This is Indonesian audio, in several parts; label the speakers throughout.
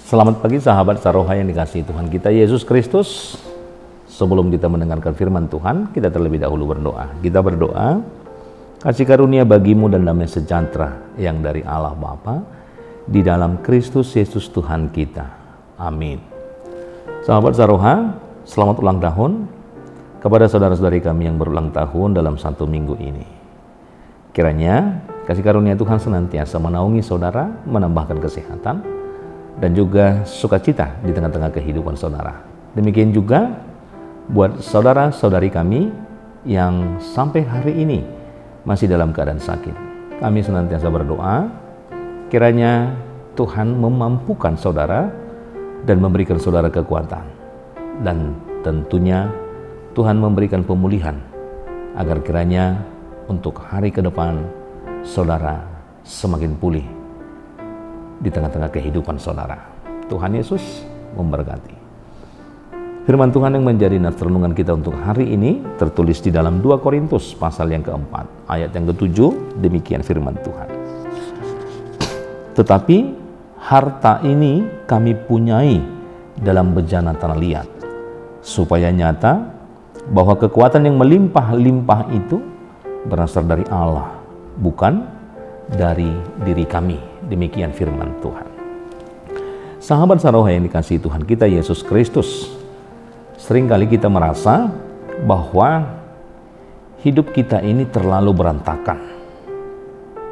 Speaker 1: Selamat pagi sahabat Saroha yang dikasihi Tuhan kita Yesus Kristus. Sebelum kita mendengarkan firman Tuhan, kita terlebih dahulu berdoa. Kita berdoa, kasih karunia bagimu dan damai sejahtera yang dari Allah Bapa di dalam Kristus Yesus Tuhan kita. Amin. Sahabat Saroha, selamat ulang tahun kepada saudara-saudari kami yang berulang tahun dalam satu minggu ini. Kiranya kasih karunia Tuhan senantiasa menaungi saudara, menambahkan kesehatan, dan juga sukacita di tengah-tengah kehidupan saudara. Demikian juga buat saudara-saudari kami yang sampai hari ini masih dalam keadaan sakit. Kami senantiasa berdoa, kiranya Tuhan memampukan saudara dan memberikan saudara kekuatan. Dan tentunya Tuhan memberikan pemulihan agar kiranya untuk hari ke depan saudara semakin pulih di tengah-tengah kehidupan saudara. Tuhan Yesus memberkati. Firman Tuhan yang menjadi nats renungan kita untuk hari ini tertulis di dalam 2 Korintus pasal yang keempat, ayat yang ke-7, demikian firman Tuhan. Tetapi harta ini kami punyai dalam bejana tanah liat, supaya nyata bahwa kekuatan yang melimpah-limpah itu berasal dari Allah, bukan dari diri kami. Demikian firman Tuhan. Sahabat Saroha yang dikasihi Tuhan kita Yesus Kristus, seringkali kita merasa bahwa hidup kita ini terlalu berantakan,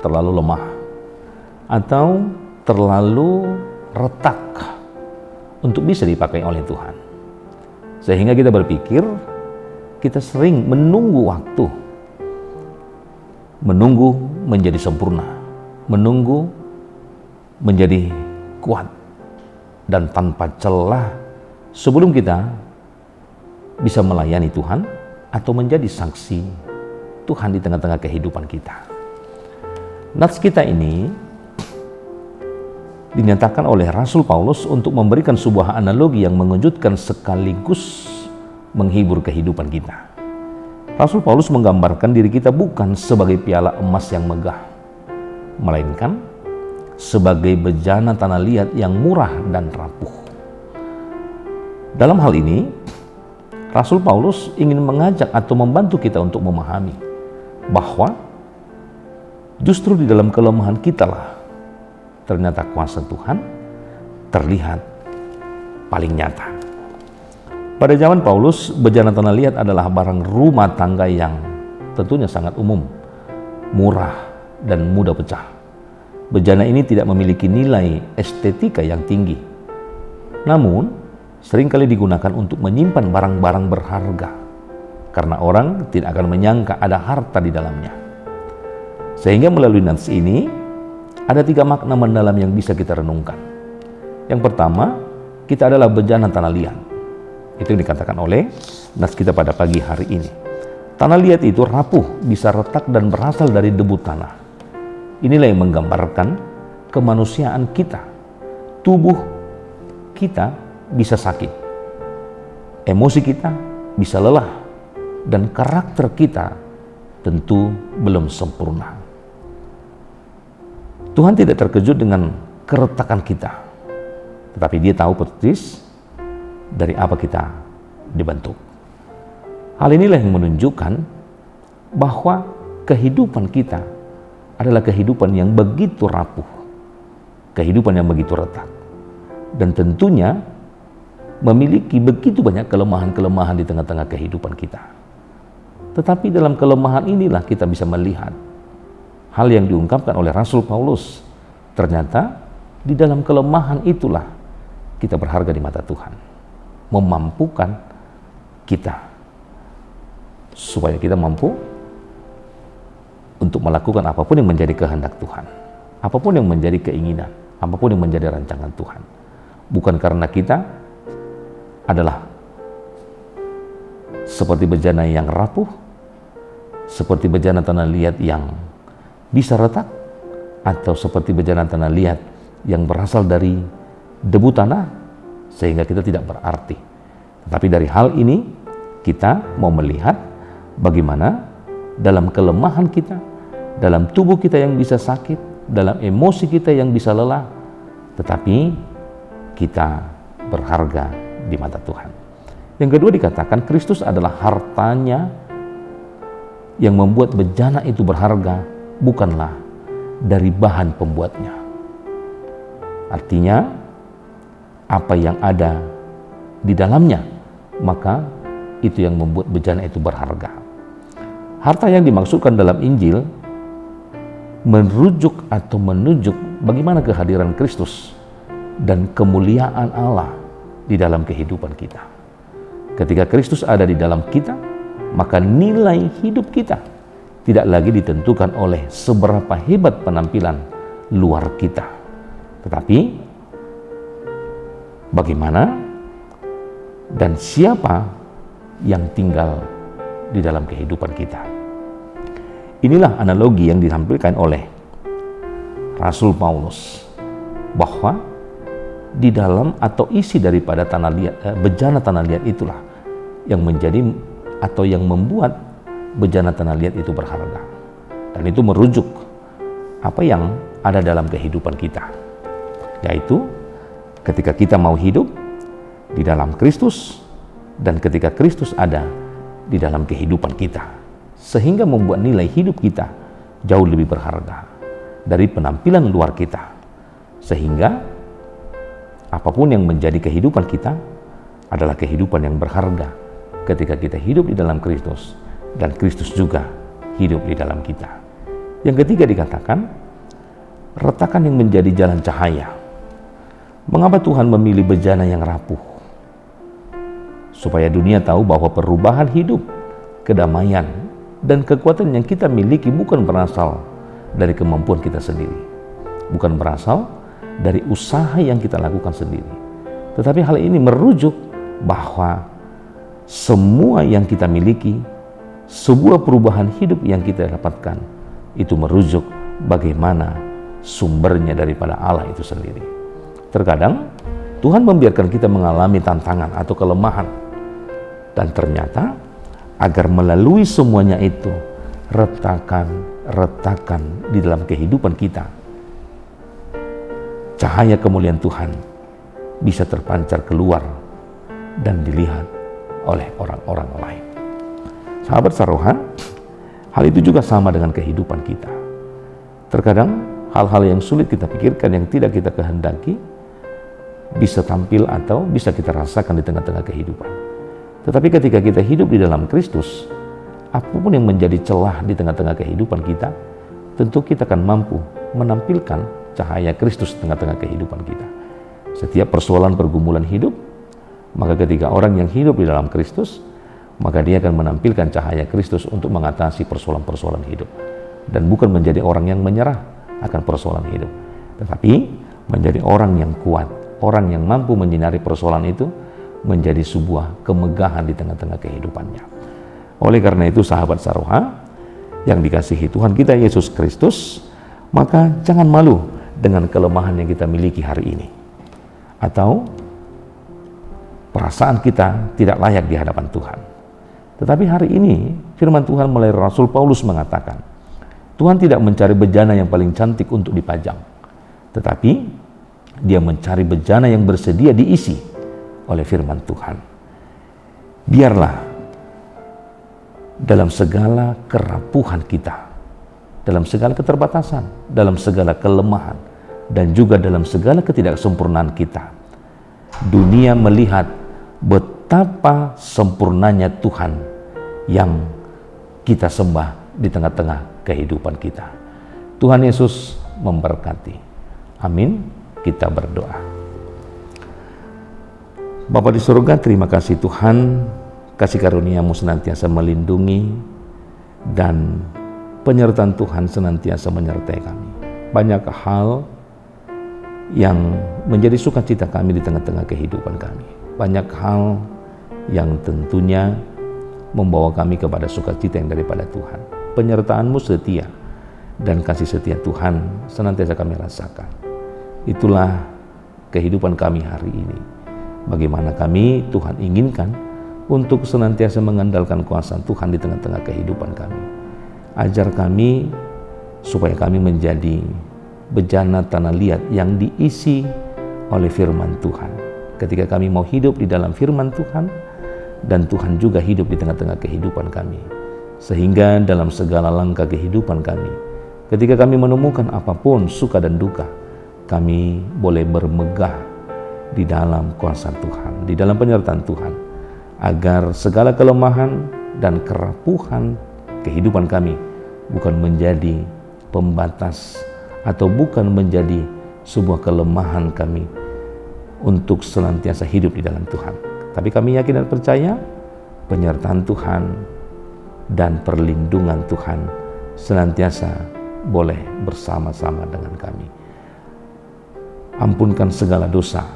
Speaker 1: terlalu lemah, atau terlalu retak untuk bisa dipakai oleh Tuhan. Sehingga kita berpikir, kita sering menunggu waktu, menunggu menjadi sempurna, menunggu menjadi kuat dan tanpa celah sebelum kita bisa melayani Tuhan atau menjadi saksi Tuhan di tengah-tengah kehidupan kita. Nats kita ini dinyatakan oleh Rasul Paulus untuk memberikan sebuah analogi yang mengejutkan sekaligus menghibur kehidupan kita. Rasul Paulus menggambarkan diri kita bukan sebagai piala emas yang megah, melainkan sebagai bejana tanah liat yang murah dan rapuh. Dalam hal ini, Rasul Paulus ingin mengajak atau membantu kita untuk memahami bahwa justru di dalam kelemahan kitalah ternyata kuasa Tuhan terlihat paling nyata. Pada zaman Paulus, bejana tanah liat adalah barang rumah tangga yang tentunya sangat umum, murah, dan mudah pecah. Bejana ini tidak memiliki nilai estetika yang tinggi, namun seringkali digunakan untuk menyimpan barang-barang berharga, karena orang tidak akan menyangka ada harta di dalamnya. Sehingga melalui nats ini, ada 3 makna mendalam yang bisa kita renungkan. Yang pertama, kita adalah bejana tanah liat. Itu yang dikatakan oleh nats kita pada pagi hari ini. Tanah liat itu rapuh, bisa retak dan berasal dari debu tanah. Inilah yang menggambarkan kemanusiaan kita. Tubuh kita bisa sakit, emosi kita bisa lelah, dan karakter kita tentu belum sempurna. Tuhan tidak terkejut dengan keretakan kita, tetapi Dia tahu persis dari apa kita dibentuk. Hal inilah yang menunjukkan bahwa kehidupan kita adalah kehidupan yang begitu rapuh, kehidupan yang begitu retak, dan tentunya memiliki begitu banyak kelemahan-kelemahan di tengah-tengah kehidupan kita. Tetapi dalam kelemahan inilah kita bisa melihat hal yang diungkapkan oleh Rasul Paulus. Ternyata di dalam kelemahan itulah kita berharga di mata Tuhan, memampukan kita supaya kita mampu untuk melakukan apapun yang menjadi kehendak Tuhan, apapun yang menjadi keinginan, apapun yang menjadi rancangan Tuhan. Bukan karena kita adalah seperti bejana yang rapuh, seperti bejana tanah liat yang bisa retak, atau seperti bejana tanah liat yang berasal dari debu tanah sehingga kita tidak berarti. Tetapi dari hal ini kita mau melihat bagaimana dalam kelemahan kita, dalam tubuh kita yang bisa sakit, dalam emosi kita yang bisa lelah, tetapi kita berharga di mata Tuhan. Yang kedua dikatakan Kristus adalah hartanya yang membuat bejana itu berharga, bukanlah dari bahan pembuatnya. Artinya, apa yang ada di dalamnya, maka itu yang membuat bejana itu berharga. Harta yang dimaksudkan dalam Injil merujuk atau menunjuk bagaimana kehadiran Kristus dan kemuliaan Allah di dalam kehidupan kita. Ketika Kristus ada di dalam kita, maka nilai hidup kita tidak lagi ditentukan oleh seberapa hebat penampilan luar kita, tetapi bagaimana dan siapa yang tinggal di dalam kehidupan kita. Inilah analogi yang ditampilkan oleh Rasul Paulus, bahwa di dalam atau isi daripada tanah liat, bejana tanah liat itulah yang menjadi atau yang membuat bejana tanah liat itu berharga. Dan itu merujuk apa yang ada dalam kehidupan kita, yaitu ketika kita mau hidup di dalam Kristus dan ketika Kristus ada di dalam kehidupan kita, sehingga membuat nilai hidup kita jauh lebih berharga dari penampilan luar kita, sehingga apapun yang menjadi kehidupan kita adalah kehidupan yang berharga ketika kita hidup di dalam Kristus dan Kristus juga hidup di dalam kita. Yang ketiga dikatakan retakan yang menjadi jalan cahaya. Mengapa Tuhan memilih bejana yang rapuh? Supaya dunia tahu bahwa perubahan hidup, kedamaian, dan kekuatan yang kita miliki bukan berasal dari kemampuan kita sendiri, bukan berasal dari usaha yang kita lakukan sendiri, tetapi hal ini merujuk bahwa semua yang kita miliki, sebuah perubahan hidup yang kita dapatkan, itu merujuk bagaimana sumbernya daripada Allah itu sendiri. Terkadang Tuhan membiarkan kita mengalami tantangan atau kelemahan, dan ternyata agar melalui semuanya itu retakan di dalam kehidupan kita, cahaya kemuliaan Tuhan bisa terpancar keluar dan dilihat oleh orang-orang lain. Sahabat Saroha, hal itu juga sama dengan kehidupan kita. Terkadang hal-hal yang sulit kita pikirkan, yang tidak kita kehendaki, bisa tampil atau bisa kita rasakan di tengah-tengah kehidupan. Tetapi ketika kita hidup di dalam Kristus, apapun yang menjadi celah di tengah-tengah kehidupan kita, tentu kita akan mampu menampilkan cahaya Kristus di tengah-tengah kehidupan kita. Setiap persoalan pergumulan hidup, maka ketika orang yang hidup di dalam Kristus, maka dia akan menampilkan cahaya Kristus untuk mengatasi persoalan-persoalan hidup. Dan bukan menjadi orang yang menyerah akan persoalan hidup, tetapi menjadi orang yang kuat, orang yang mampu menyinari persoalan itu menjadi sebuah kemegahan di tengah-tengah kehidupannya. Oleh karena itu sahabat Saroha yang dikasihi Tuhan kita Yesus Kristus, maka jangan malu dengan kelemahan yang kita miliki hari ini, atau perasaan kita tidak layak di hadapan Tuhan. Tetapi hari ini firman Tuhan melalui Rasul Paulus mengatakan, Tuhan tidak mencari bejana yang paling cantik untuk dipajang, tetapi Dia mencari bejana yang bersedia diisi oleh firman Tuhan. Biarlah dalam segala kerapuhan kita, dalam segala keterbatasan, dalam segala kelemahan, dan juga dalam segala ketidaksempurnaan kita, dunia melihat betapa sempurnanya Tuhan yang kita sembah di tengah-tengah kehidupan kita. Tuhan Yesus memberkati. Amin. Kita berdoa. Bapa di surga, terima kasih Tuhan, kasih karunia-Mu senantiasa melindungi dan penyertaan Tuhan senantiasa menyertai kami. Banyak hal yang menjadi sukacita kami di tengah-tengah kehidupan kami. Banyak hal yang tentunya membawa kami kepada sukacita yang daripada Tuhan. Penyertaan-Mu setia dan kasih setia Tuhan senantiasa kami rasakan. Itulah kehidupan kami hari ini. Bagaimana kami Tuhan inginkan untuk senantiasa mengandalkan kuasa Tuhan di tengah-tengah kehidupan kami. Ajar kami supaya kami menjadi bejana tanah liat yang diisi oleh firman Tuhan. Ketika kami mau hidup di dalam firman Tuhan, dan Tuhan juga hidup di tengah-tengah kehidupan kami. Sehingga dalam segala langkah kehidupan kami, ketika kami menemukan apapun suka dan duka, kami boleh bermegah di dalam kuasa Tuhan, di dalam penyertaan Tuhan, agar segala kelemahan dan kerapuhan kehidupan kami bukan menjadi pembatas atau bukan menjadi sebuah kelemahan kami untuk senantiasa hidup di dalam Tuhan. Tapi kami yakin dan percaya penyertaan Tuhan dan perlindungan Tuhan senantiasa boleh bersama-sama dengan kami. Ampunkan segala dosa,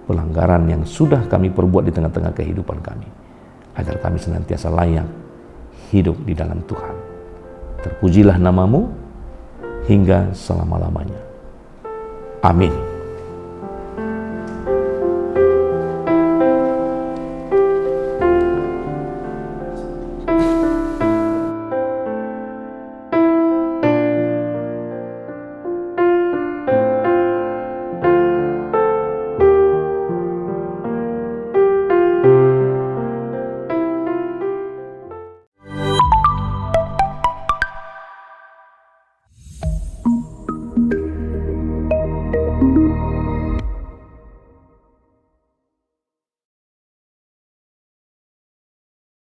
Speaker 1: pelanggaran yang sudah kami perbuat di tengah-tengah kehidupan kami, agar kami senantiasa layak hidup di dalam Tuhan. Terpujilah namamu hingga selama-lamanya. Amin.